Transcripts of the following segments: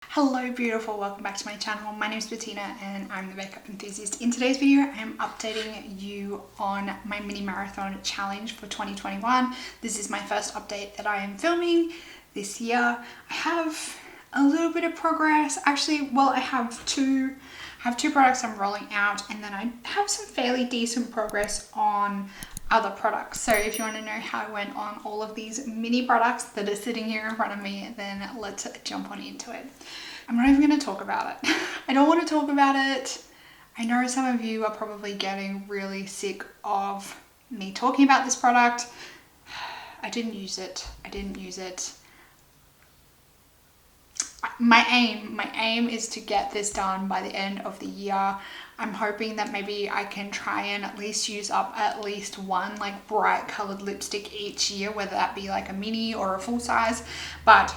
Hello beautiful, welcome back to my channel. My name is Bettina and I'm the makeup enthusiast. In today's video I am updating you on my mini marathon challenge for 2021. This is my first update that I am filming this year. I have a little bit of progress. Actually, well, I have two products I'm rolling out, and then I have some fairly decent progress on other products. So if you want to know how I went on all of these mini products that are sitting here in front of me, then let's jump on into it. I'm not even going to talk about it. I don't want to talk about it. I know some of you are probably getting really sick of me talking about this product. I didn't use it. My aim is to get this done by the end of the year. I'm hoping that maybe I can try and at least use up at least one like bright colored lipstick each year, whether that be like a mini or a full size. But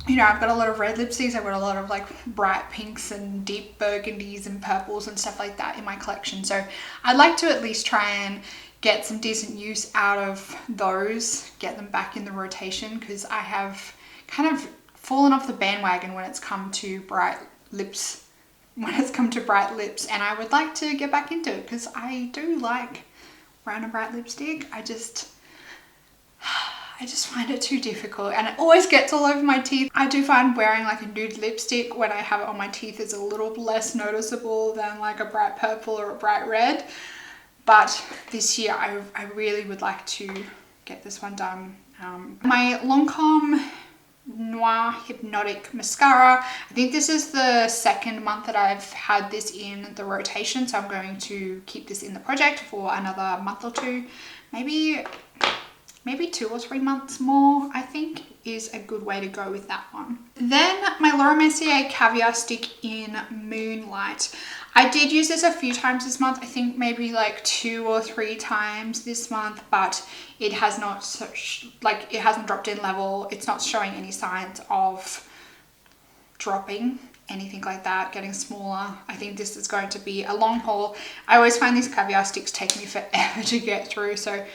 you know, I've got a lot of red lipsticks, I've got a lot of like bright pinks and deep burgundies and purples and stuff like that in my collection. So I'd like to at least try and get some decent use out of those, get them back in the rotation, because I have kind of fallen off the bandwagon when it's come to bright lips. And I would like to get back into it because I do like brown and bright lipstick. I just find it too difficult, and it always gets all over my teeth. I do find wearing like a nude lipstick when I have it on my teeth is a little less noticeable than like a bright purple or a bright red. But this year I really would like to get this one done. My Lancome Noir Hypnotic Mascara. I think this is the second month that I've had this in the rotation, so I'm going to keep this in the project for another month or two, maybe 2 or 3 months more, I think is a good way to go with that one. Then my Laura Mercier Caviar Stick in Moonlight. I did use this a few times this month. I think maybe like 2 or 3 times this month, but it has not, it hasn't dropped in level. It's not showing any signs of dropping, anything like that, getting smaller. I think this is going to be a long haul. I always find these caviar sticks take me forever to get through, so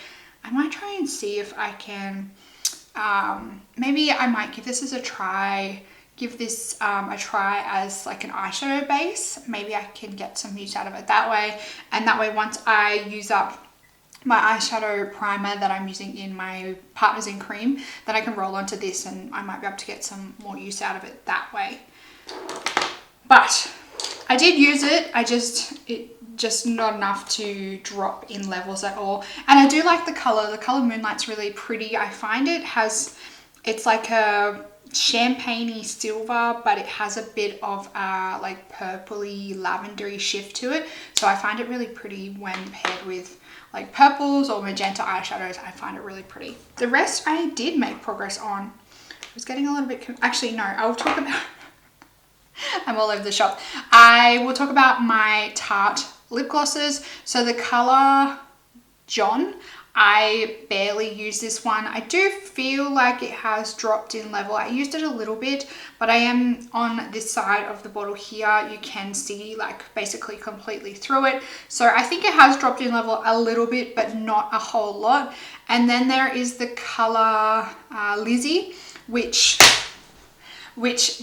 I might try and see if I can, maybe I might give this a try as like an eyeshadow base. Maybe I can get some use out of it that way. And that way, once I use up my eyeshadow primer that I'm using in my Partners in Cream, then I can roll onto this and I might be able to get some more use out of it that way. But I did use it, just not enough to drop in levels at all. And I do like the color Moonlight's really pretty. I find it's like a champagne-y silver, but it has a bit of like purpley lavendery shift to it. So I find it really pretty when paired with like purples or magenta eyeshadows. I find it really pretty. The rest I did make progress on. I was getting a little bit, actually no, I will talk about I'm all over the shop. I will talk about my Tarte lip glosses. So the color John, I barely use this one. I do feel like it has dropped in level. I used it a little bit, but I am on this side of the bottle here. You can see like basically completely through it. So I think it has dropped in level a little bit, but not a whole lot. And then there is the color Lizzie, which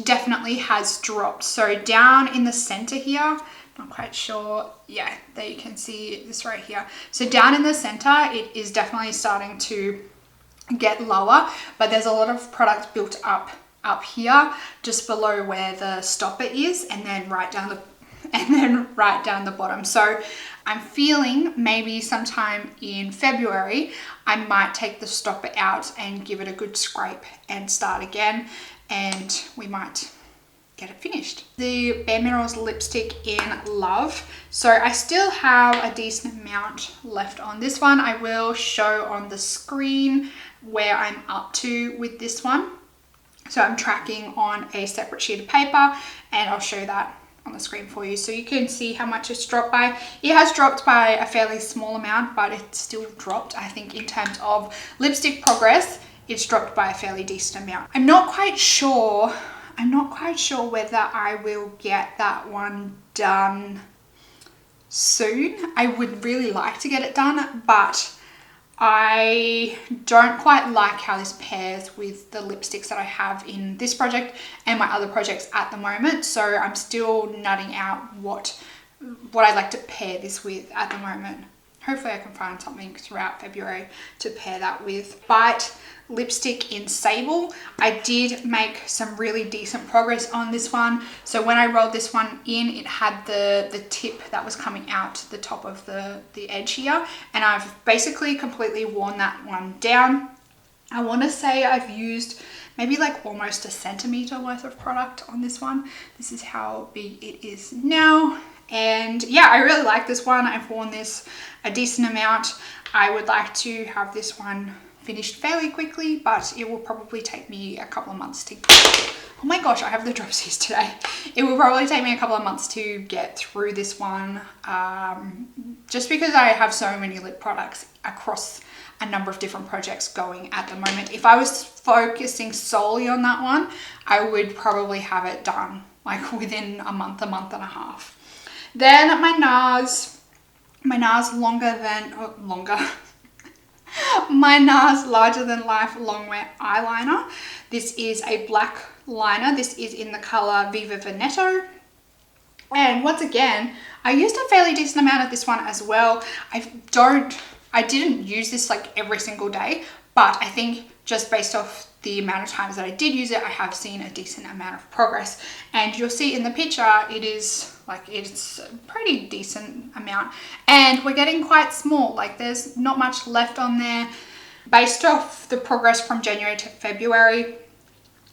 definitely has dropped. So down in the center here, not quite sure. Yeah, there you can see this right here. So down in the center, it is definitely starting to get lower, but there's a lot of product built up here, just below where the stopper is, and then right down the bottom. So I'm feeling maybe sometime in February, I might take the stopper out and give it a good scrape and start again, and we might get it finished. The Bare Minerals lipstick in Love. So I still have a decent amount left on this one. I will show on the screen where I'm up to with this one. So I'm tracking on a separate sheet of paper, and I'll show that on the screen for you so you can see how much it's dropped by. It has dropped by a fairly small amount, but it's still dropped. I think in terms of lipstick progress, it's dropped by a fairly decent amount. I'm not quite sure whether I will get that one done soon. I would really like to get it done, but I don't quite like how this pairs with the lipsticks that I have in this project and my other projects at the moment. So I'm still nutting out what I'd like to pair this with at the moment. Hopefully I can find something throughout February to pair that with. Bite lipstick in Sable. I did make some really decent progress on this one. So when I rolled this one in, it had the tip that was coming out the top of the edge here. And I've basically completely worn that one down. I want to say I've used maybe like almost a centimeter worth of product on this one. This is how big it is now. And yeah, I really like this one. I've worn this a decent amount. I would like to have this one finished fairly quickly, but it will probably take me a couple of months to oh my gosh, I have the dropsies today. It will probably take me a couple of months to get through this one, just because I have so many lip products across a number of different projects going at the moment. If I was focusing solely on that one, I would probably have it done like within a month and a half. Then my NARS my NARS Larger Than Life Longwear Eyeliner. This is a black liner. This is in the color Viva Veneto. And once again, I used a fairly decent amount of this one as well. I didn't use this like every single day, but I think just based off the amount of times that I did use it, I have seen a decent amount of progress. And you'll see in the picture, it's a pretty decent amount. And we're getting quite small, like there's not much left on there. Based off the progress from January to February,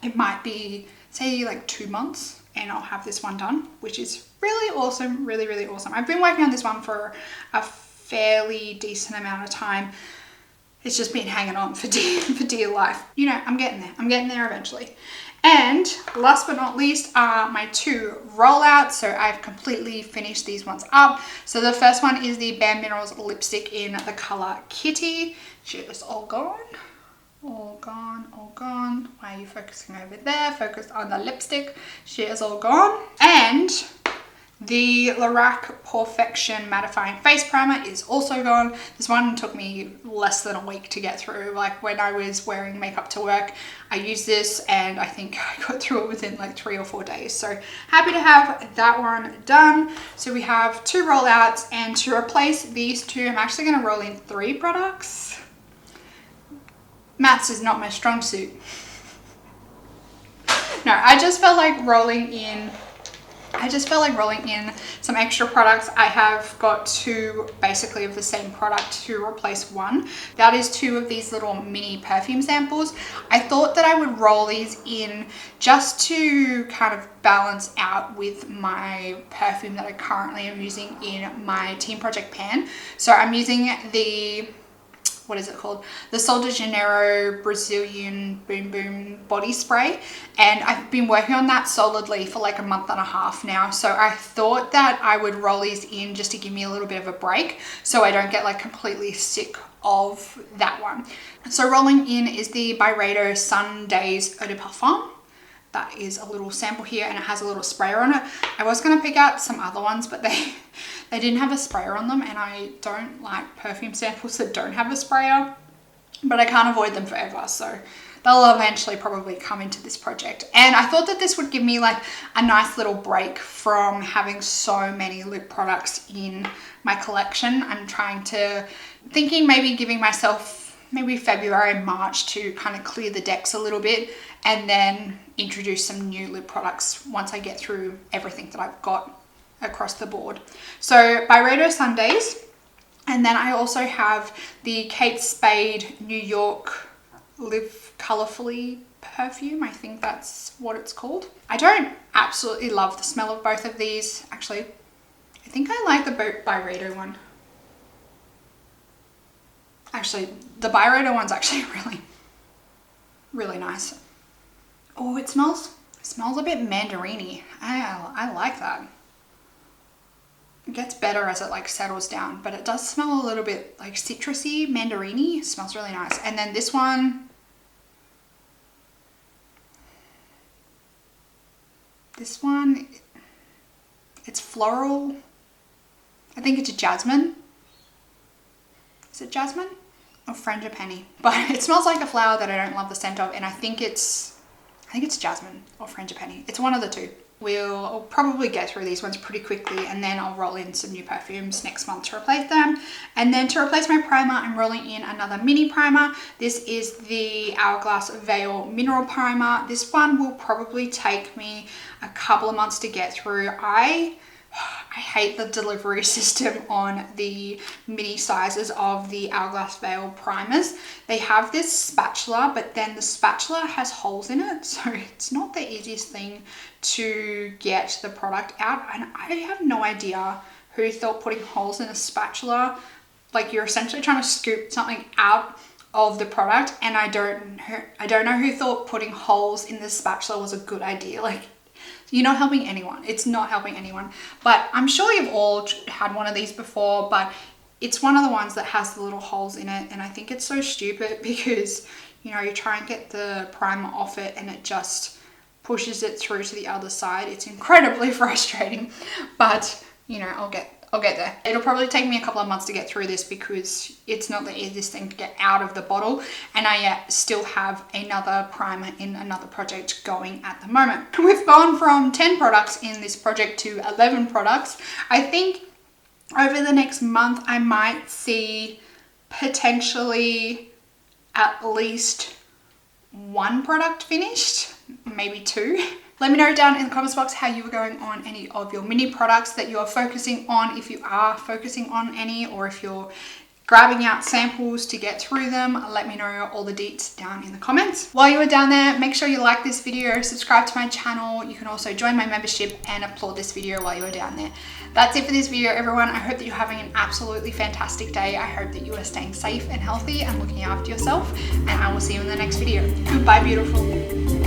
it might be, say, like 2 months and I'll have this one done, which is really awesome, really, really awesome. I've been working on this one for a fairly decent amount of time. It's just been hanging on for dear life. You know, I'm getting there. I'm getting there eventually. And last but not least are my 2 rollouts. So I've completely finished these ones up. So the first one is the Bare Minerals lipstick in the color Kitty. She is all gone. All gone, all gone. Why are you focusing over there? Focus on the lipstick. She is all gone. And the Lorac Perfection Mattifying Face Primer is also gone. This one took me less than a week to get through. Like when I was wearing makeup to work, I used this and I think I got through it within like 3 or 4 days. So happy to have that one done. So we have 2 rollouts, and to replace these 2, I'm actually going to roll in 3 products. Maths is not my strong suit. No, I just felt like rolling in some extra products. I have got 2 basically of the same product to replace 1. That is 2 of these little mini perfume samples. I thought that I would roll these in just to kind of balance out with my perfume that I currently am using in my Team Project pan. So I'm using the, what is it called? The Sol de Janeiro Brazilian Boom Boom body spray. And I've been working on that solidly for like a month and a half now. So I thought that I would roll these in just to give me a little bit of a break so I don't get like completely sick of that one. So rolling in is the Byredo Sundays Eau de Parfum. That is a little sample here and it has a little sprayer on it. I was going to pick out some other ones, but they didn't have a sprayer on them, and I don't like perfume samples that don't have a sprayer, but I can't avoid them forever. So they'll eventually probably come into this project. And I thought that this would give me like a nice little break from having so many lip products in my collection. I'm thinking maybe giving myself maybe February, March to kind of clear the decks a little bit and then introduce some new lip products once I get through everything that I've got across the board. So Byredo Sundays, and then I also have the Kate Spade New York Live Colorfully perfume. I think that's what it's called. I don't absolutely love the smell of both of these. Actually, I think I like the Byredo one. Actually, the Byredo one's actually really, really nice. Oh, it smells a bit mandarin-y. I like that. It gets better as it like settles down, but it does smell a little bit like citrusy, mandarin-y. It smells really nice. And then this one, it's floral. I think it's a jasmine. Is it jasmine? or frangipani, but it smells like a flower that I don't love the scent of, and I think it's jasmine or frangipani. It's one of the two. I'll probably get through these ones pretty quickly, and then I'll roll in some new perfumes next month to replace them. And then to replace my primer, I'm rolling in another mini primer. This is the Hourglass Veil Mineral Primer. This one will probably take me a couple of months to get through. I hate the delivery system on the mini sizes of the Hourglass Veil primers. They have this spatula, but then the spatula has holes in it, so it's not the easiest thing to get the product out. And I have no idea who thought putting holes in a spatula, like you're essentially trying to scoop something out of the product, and I don't know who thought putting holes in the spatula was a good idea. Like, you're not helping anyone. It's not helping anyone. But I'm sure you've all had one of these before, but it's one of the ones that has the little holes in it. And I think it's so stupid because, you know, you try and get the primer off it and it just pushes it through to the other side. It's incredibly frustrating, but you know, I'll get there. It'll probably take me a couple of months to get through this because it's not the easiest thing to get out of the bottle, and I still have another primer in another project going at the moment. We've gone from 10 products in this project to 11 products. I think over the next month I might see potentially at least one product finished, maybe two. Let me know down in the comments box how you are going on any of your mini products that you are focusing on, if you are focusing on any, or if you're grabbing out samples to get through them. Let me know all the deets down in the comments. While you are down there, make sure you like this video, subscribe to my channel. You can also join my membership and applaud this video while you are down there. That's it for this video, everyone. I hope that you're having an absolutely fantastic day. I hope that you are staying safe and healthy and looking after yourself, and I will see you in the next video. Goodbye, beautiful.